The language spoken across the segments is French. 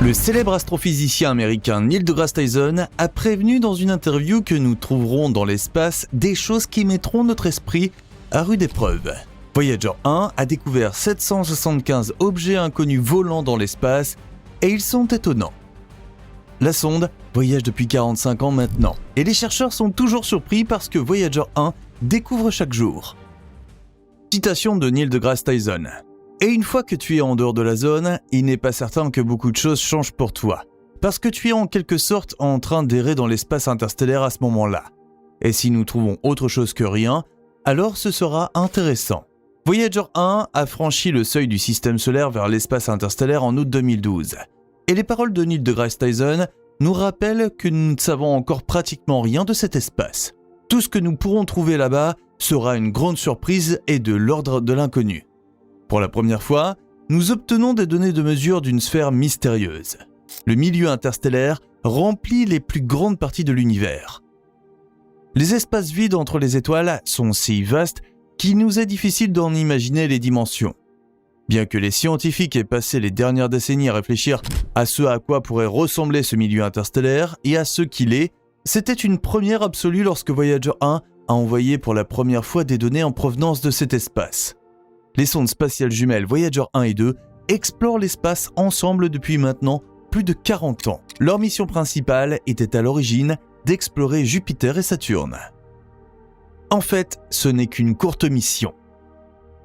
Le célèbre astrophysicien américain Neil deGrasse Tyson a prévenu dans une interview que nous trouverons dans l'espace des choses qui mettront notre esprit à rude épreuve. Voyager 1 a découvert 775 objets inconnus volant dans l'espace et ils sont étonnants. La sonde voyage depuis 45 ans maintenant et les chercheurs sont toujours surpris parce que Voyager 1 découvre chaque jour. Citation de Neil deGrasse Tyson. Et une fois que tu es en dehors de la zone, il n'est pas certain que beaucoup de choses changent pour toi. Parce que tu es en quelque sorte en train d'errer dans l'espace interstellaire à ce moment-là. Et si nous trouvons autre chose que rien, alors ce sera intéressant. Voyager 1 a franchi le seuil du système solaire vers l'espace interstellaire en août 2012. Et les paroles de Neil deGrasse Tyson nous rappellent que nous ne savons encore pratiquement rien de cet espace. Tout ce que nous pourrons trouver là-bas sera une grande surprise et de l'ordre de l'inconnu. Pour la première fois, nous obtenons des données de mesure d'une sphère mystérieuse. Le milieu interstellaire remplit les plus grandes parties de l'univers. Les espaces vides entre les étoiles sont si vastes qu'il nous est difficile d'en imaginer les dimensions. Bien que les scientifiques aient passé les dernières décennies à réfléchir à ce à quoi pourrait ressembler ce milieu interstellaire et à ce qu'il est, c'était une première absolue lorsque Voyager 1 a envoyé pour la première fois des données en provenance de cet espace. Les sondes spatiales jumelles Voyager 1 et 2 explorent l'espace ensemble depuis maintenant plus de 40 ans. Leur mission principale était à l'origine d'explorer Jupiter et Saturne. En fait, ce n'est qu'une courte mission.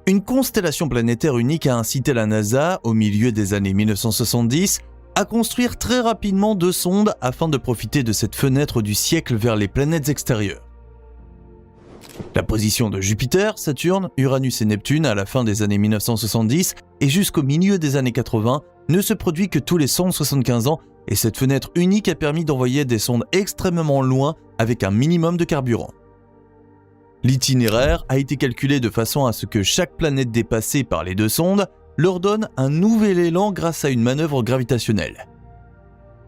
Une constellation planétaire unique a incité la NASA, au milieu des années 1970, à construire très rapidement 2 sondes afin de profiter de cette fenêtre du siècle vers les planètes extérieures. La position de Jupiter, Saturne, Uranus et Neptune à la fin des années 1970 et jusqu'au milieu des années 80 ne se produit que tous les 175 ans et cette fenêtre unique a permis d'envoyer des sondes extrêmement loin avec un minimum de carburant. L'itinéraire a été calculé de façon à ce que chaque planète dépassée par les 2 sondes leur donne un nouvel élan grâce à une manœuvre gravitationnelle.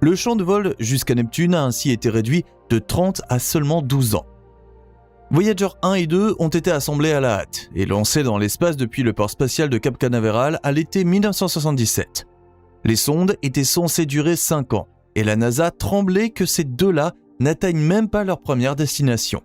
Le champ de vol jusqu'à Neptune a ainsi été réduit de 30 à seulement 12 ans. Voyager 1 et 2 ont été assemblés à la hâte et lancés dans l'espace depuis le port spatial de Cap Canaveral à l'été 1977. Les sondes étaient censées durer 5 ans et la NASA tremblait que ces 2-là n'atteignent même pas leur première destination.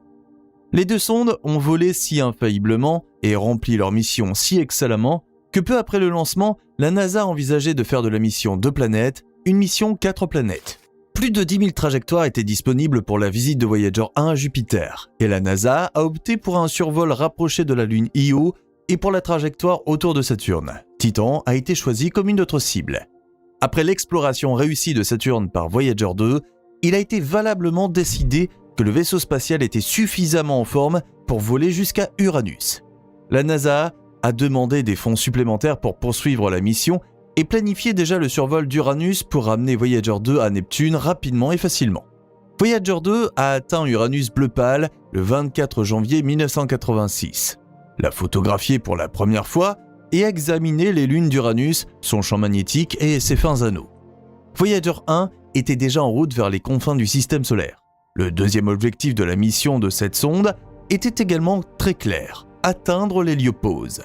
Les 2 sondes ont volé si infailliblement et rempli leur mission si excellemment que peu après le lancement, la NASA a envisagé de faire de la mission 2 planètes une mission 4 planètes. Plus de 10 000 trajectoires étaient disponibles pour la visite de Voyager 1 à Jupiter, et la NASA a opté pour un survol rapproché de la Lune Io et pour la trajectoire autour de Saturne. Titan a été choisi comme une autre cible. Après l'exploration réussie de Saturne par Voyager 2, il a été valablement décidé que le vaisseau spatial était suffisamment en forme pour voler jusqu'à Uranus. La NASA a demandé des fonds supplémentaires pour poursuivre la mission et planifier déjà le survol d'Uranus pour ramener Voyager 2 à Neptune rapidement et facilement. Voyager 2 a atteint Uranus bleu pâle le 24 janvier 1986, l'a photographié pour la première fois et a examiné les lunes d'Uranus, son champ magnétique et ses fins anneaux. Voyager 1 était déjà en route vers les confins du système solaire. Le deuxième objectif de la mission de cette sonde était également très clair, atteindre l'héliopause.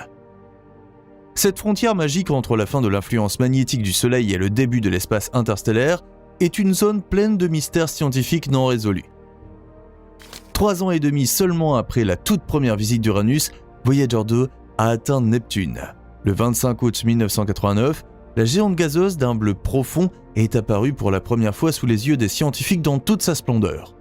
Cette frontière magique entre la fin de l'influence magnétique du Soleil et le début de l'espace interstellaire est une zone pleine de mystères scientifiques non résolus. 3 ans et demi seulement après la toute première visite d'Uranus, Voyager 2 a atteint Neptune. Le 25 août 1989, la géante gazeuse d'un bleu profond est apparue pour la première fois sous les yeux des scientifiques dans toute sa splendeur.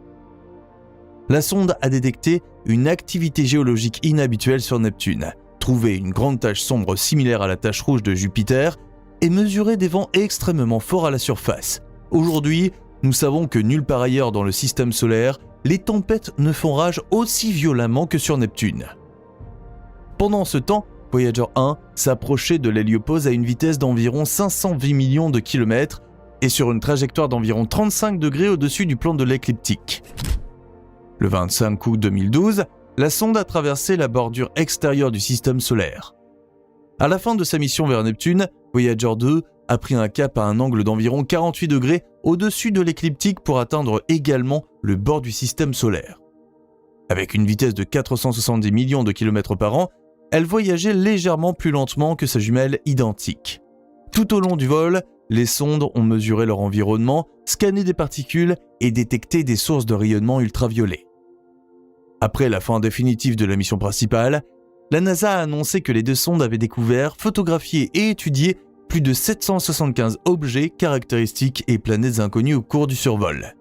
La sonde a détecté une activité géologique inhabituelle sur Neptune, trouvé une grande tache sombre similaire à la tache rouge de Jupiter et mesuré des vents extrêmement forts à la surface. Aujourd'hui, nous savons que nulle part ailleurs dans le système solaire, les tempêtes ne font rage aussi violemment que sur Neptune. Pendant ce temps, Voyager 1 s'approchait de l'héliopause à une vitesse d'environ 520 millions de kilomètres et sur une trajectoire d'environ 35 degrés au-dessus du plan de l'écliptique. Le 25 août 2012, la sonde a traversé la bordure extérieure du système solaire. À la fin de sa mission vers Neptune, Voyager 2 a pris un cap à un angle d'environ 48 degrés au-dessus de l'écliptique pour atteindre également le bord du système solaire. Avec une vitesse de 470 millions de kilomètres par an, elle voyageait légèrement plus lentement que sa jumelle identique. Tout au long du vol, les sondes ont mesuré leur environnement, scanné des particules et détecté des sources de rayonnement ultraviolet. Après la fin définitive de la mission principale, la NASA a annoncé que les deux sondes avaient découvert, photographié et étudié plus de 775 objets, caractéristiques et planètes inconnues au cours du survol.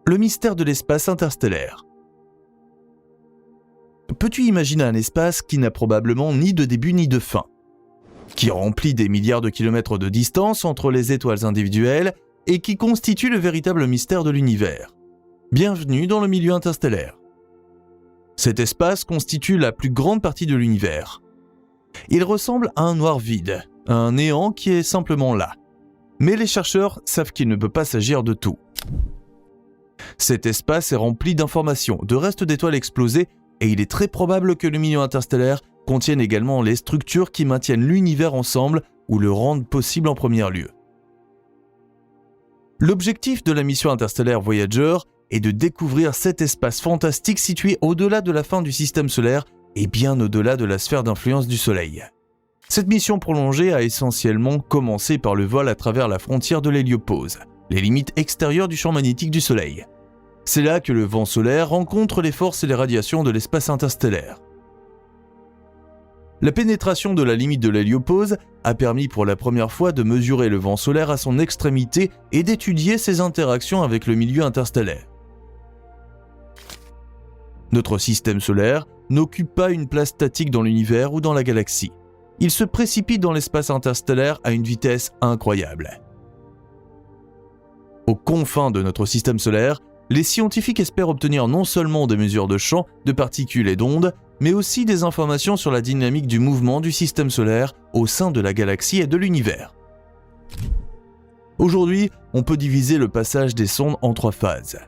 Le mystère de l'espace interstellaire. Peux-tu imaginer un espace qui n'a probablement ni de début ni de fin, qui remplit des milliards de kilomètres de distance entre les étoiles individuelles et qui constitue le véritable mystère de l'univers? Bienvenue dans le milieu interstellaire. Cet espace constitue la plus grande partie de l'univers. Il ressemble à un noir vide, à un néant qui est simplement là. Mais les chercheurs savent qu'il ne peut pas s'agir de tout. Cet espace est rempli d'informations, de restes d'étoiles explosées, et il est très probable que le milieu interstellaire contienne également les structures qui maintiennent l'univers ensemble ou le rendent possible en premier lieu. L'objectif de la mission interstellaire Voyager est de découvrir cet espace fantastique situé au-delà de la fin du système solaire et bien au-delà de la sphère d'influence du Soleil. Cette mission prolongée a essentiellement commencé par le vol à travers la frontière de l'héliopause, les limites extérieures du champ magnétique du Soleil. C'est là que le vent solaire rencontre les forces et les radiations de l'espace interstellaire. La pénétration de la limite de l'héliopause a permis pour la première fois de mesurer le vent solaire à son extrémité et d'étudier ses interactions avec le milieu interstellaire. Notre système solaire n'occupe pas une place statique dans l'univers ou dans la galaxie. Il se précipite dans l'espace interstellaire à une vitesse incroyable. Aux confins de notre système solaire, les scientifiques espèrent obtenir non seulement des mesures de champ, de particules et d'ondes, mais aussi des informations sur la dynamique du mouvement du système solaire au sein de la galaxie et de l'univers. Aujourd'hui, on peut diviser le passage des sondes en 3 phases.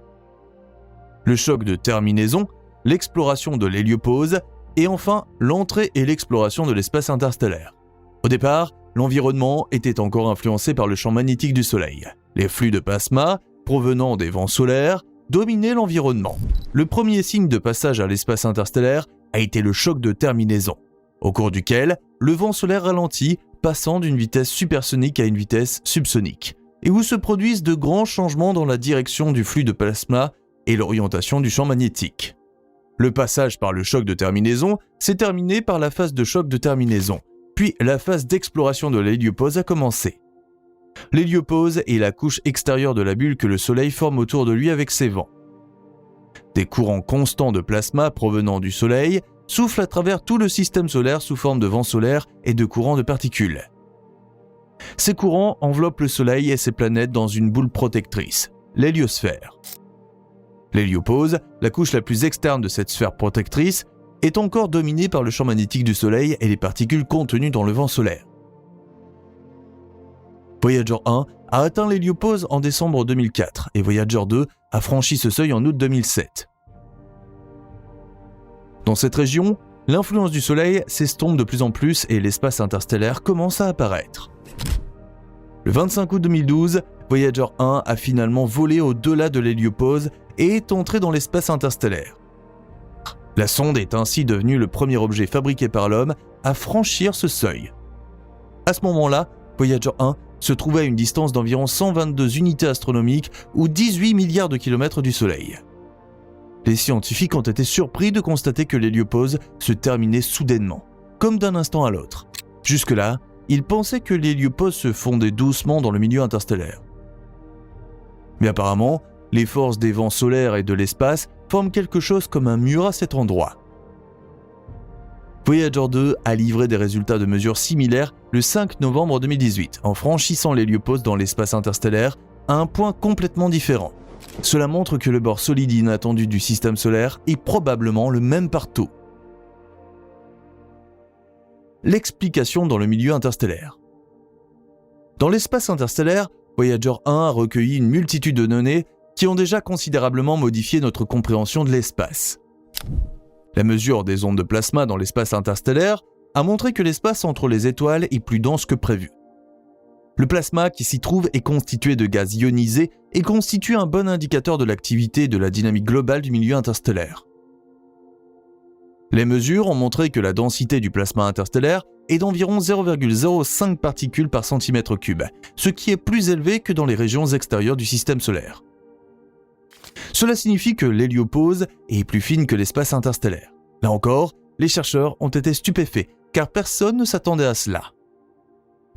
Le choc de terminaison, l'exploration de l'héliopause et enfin l'entrée et l'exploration de l'espace interstellaire. Au départ, l'environnement était encore influencé par le champ magnétique du Soleil. Les flux de plasma, provenant des vents solaires, dominaient l'environnement. Le premier signe de passage à l'espace interstellaire a été le choc de terminaison, au cours duquel le vent solaire ralentit, passant d'une vitesse supersonique à une vitesse subsonique, et où se produisent de grands changements dans la direction du flux de plasma et l'orientation du champ magnétique. Le passage par le choc de terminaison s'est terminé par la phase de choc de terminaison, puis la phase d'exploration de l'héliopause a commencé. L'héliopause est la couche extérieure de la bulle que le Soleil forme autour de lui avec ses vents. Des courants constants de plasma provenant du Soleil soufflent à travers tout le système solaire sous forme de vents solaires et de courants de particules. Ces courants enveloppent le Soleil et ses planètes dans une boule protectrice, l'héliosphère. L'héliopause, la couche la plus externe de cette sphère protectrice, est encore dominée par le champ magnétique du Soleil et les particules contenues dans le vent solaire. Voyager 1 a atteint l'héliopause en décembre 2004 et Voyager 2 a franchi ce seuil en août 2007. Dans cette région, l'influence du Soleil s'estompe de plus en plus et l'espace interstellaire commence à apparaître. Le 25 août 2012, Voyager 1 a finalement volé au-delà de l'héliopause et est entré dans l'espace interstellaire. La sonde est ainsi devenue le premier objet fabriqué par l'homme à franchir ce seuil. À ce moment-là, Voyager 1 se trouvait à une distance d'environ 122 unités astronomiques ou 18 milliards de kilomètres du Soleil. Les scientifiques ont été surpris de constater que l'héliopause se terminait soudainement, comme d'un instant à l'autre. Jusque-là, ils pensaient que l'héliopause se fondait doucement dans le milieu interstellaire. Mais apparemment, les forces des vents solaires et de l'espace forment quelque chose comme un mur à cet endroit. Voyager 2 a livré des résultats de mesures similaires le 5 novembre 2018 en franchissant l'héliopause dans l'espace interstellaire à un point complètement différent. Cela montre que le bord solide inattendu du système solaire est probablement le même partout. L'explication dans le milieu interstellaire. Dans l'espace interstellaire, Voyager 1 a recueilli une multitude de données qui ont déjà considérablement modifié notre compréhension de l'espace. La mesure des ondes de plasma dans l'espace interstellaire a montré que l'espace entre les étoiles est plus dense que prévu. Le plasma qui s'y trouve est constitué de gaz ionisés et constitue un bon indicateur de l'activité et de la dynamique globale du milieu interstellaire. Les mesures ont montré que la densité du plasma interstellaire est d'environ 0,05 particules par centimètre cube, ce qui est plus élevé que dans les régions extérieures du système solaire. Cela signifie que l'héliopause est plus fine que l'espace interstellaire. Là encore, les chercheurs ont été stupéfaits, car personne ne s'attendait à cela.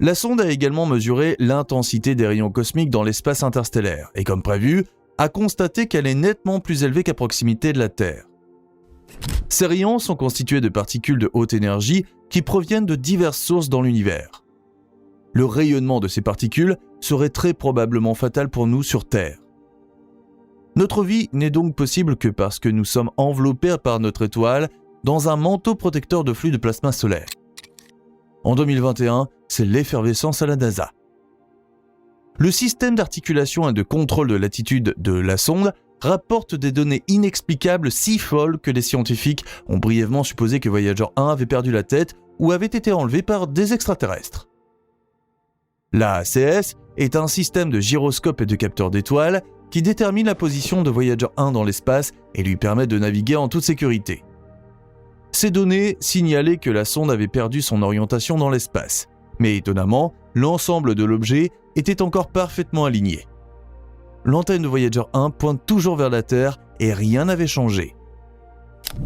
La sonde a également mesuré l'intensité des rayons cosmiques dans l'espace interstellaire, et comme prévu, a constaté qu'elle est nettement plus élevée qu'à proximité de la Terre. Ces rayons sont constitués de particules de haute énergie qui proviennent de diverses sources dans l'univers. Le rayonnement de ces particules serait très probablement fatal pour nous sur Terre. Notre vie n'est donc possible que parce que nous sommes enveloppés par notre étoile dans un manteau protecteur de flux de plasma solaire. En 2021, c'est l'effervescence à la NASA. Le système d'articulation et de contrôle de l'attitude de la sonde rapporte des données inexplicables si folles que les scientifiques ont brièvement supposé que Voyager 1 avait perdu la tête ou avait été enlevé par des extraterrestres. L'ACS est un système de gyroscope et de capteurs d'étoiles qui détermine la position de Voyager 1 dans l'espace et lui permet de naviguer en toute sécurité. Ces données signalaient que la sonde avait perdu son orientation dans l'espace, mais étonnamment, l'ensemble de l'objet était encore parfaitement aligné. L'antenne de Voyager 1 pointe toujours vers la Terre et rien n'avait changé.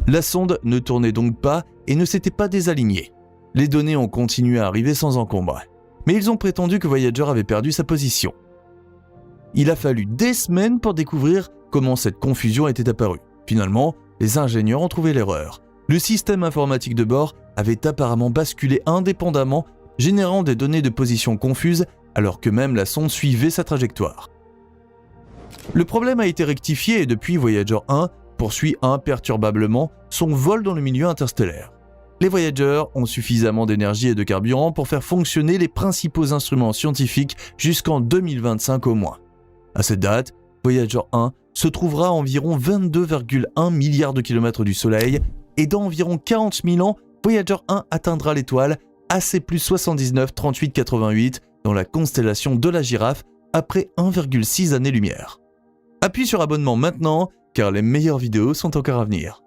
La sonde ne tournait donc pas et ne s'était pas désalignée. Les données ont continué à arriver sans encombre, mais ils ont prétendu que Voyager avait perdu sa position. Il a fallu des semaines pour découvrir comment cette confusion était apparue. Finalement, les ingénieurs ont trouvé l'erreur. Le système informatique de bord avait apparemment basculé indépendamment, générant des données de position confuses alors que même la sonde suivait sa trajectoire. Le problème a été rectifié et depuis Voyager 1 poursuit imperturbablement son vol dans le milieu interstellaire. Les Voyagers ont suffisamment d'énergie et de carburant pour faire fonctionner les principaux instruments scientifiques jusqu'en 2025 au moins. À cette date, Voyager 1 se trouvera à environ 22,1 milliards de kilomètres du Soleil et dans environ 40 000 ans, Voyager 1 atteindra l'étoile AC+793888 dans la constellation de la Girafe après 1,6 années-lumière. Appuie sur abonnement maintenant car les meilleures vidéos sont encore à venir.